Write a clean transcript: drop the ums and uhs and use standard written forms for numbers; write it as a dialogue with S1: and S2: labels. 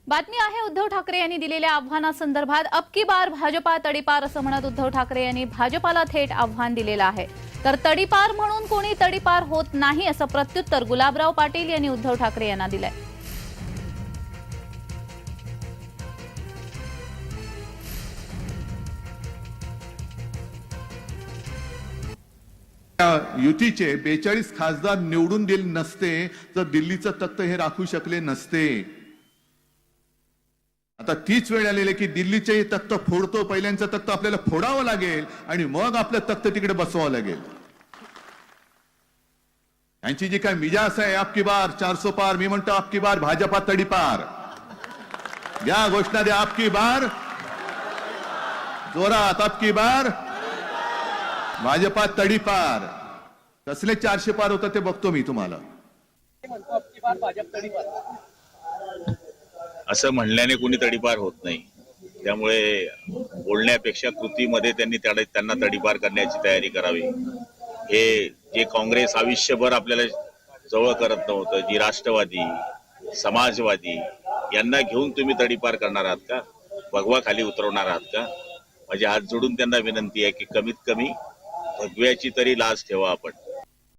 S1: बातमी आहे उद्धव ठाकरे यांनी दिलेल्या आव्हानासंदर्भात अब की बार भाजपा तडीपार असं म्हणत उद्धव ठाकरे यांनी भाजपाला थेट आव्हान दिलेलं आहे। तर तडीपार म्हणून कोणी तडीपार होत नाही असं प्रत्युत्तर गुलाबराव पाटील यांनी उद्धव ठाकरे यांना दिलंय।
S2: युतीचे 42 खासदार निवडून दिले नसते तर दिल्लीचं तख्त हे राखू शकले नसते। आता तीच वेळ आलेली आहे की दिल्लीचे तख्त फोडतो, पहिल्यांचं तख्त आपल्याला फोडावं लागेल आणि मग आपलं तख्त तिकडे बसवावं लागेल। यांची जी काय मिजाज आहे आपकी बार 400 पार, मी म्हणतो आपकी बार भाजपा तडीपार। या घोषणा द्या आपकी बार जोरात, आपकी बार भाजपा तडीपार। कसले 400 पार होतं ते बघतो मी तुम्हाला।
S3: असं म्हणल्याने कोणी तडीपार होत नाही, त्यामुळे बोलण्यापेक्षा कृतीमध्ये त्यांना तडीपार करण्याची तयारी करावी। हे जे काँग्रेस आयुष्यभर आपल्याला जवळ करत नव्हतं, जी राष्ट्रवादी समाजवादी यांना घेऊन तुम्ही तडीपार करणार आहात का? भगवा खाली उतरवणार आहात का? माझे हात जोडून त्यांना विनंती आहे की कमीत कमी भगव्याची तरी लाज ठेवा आपण।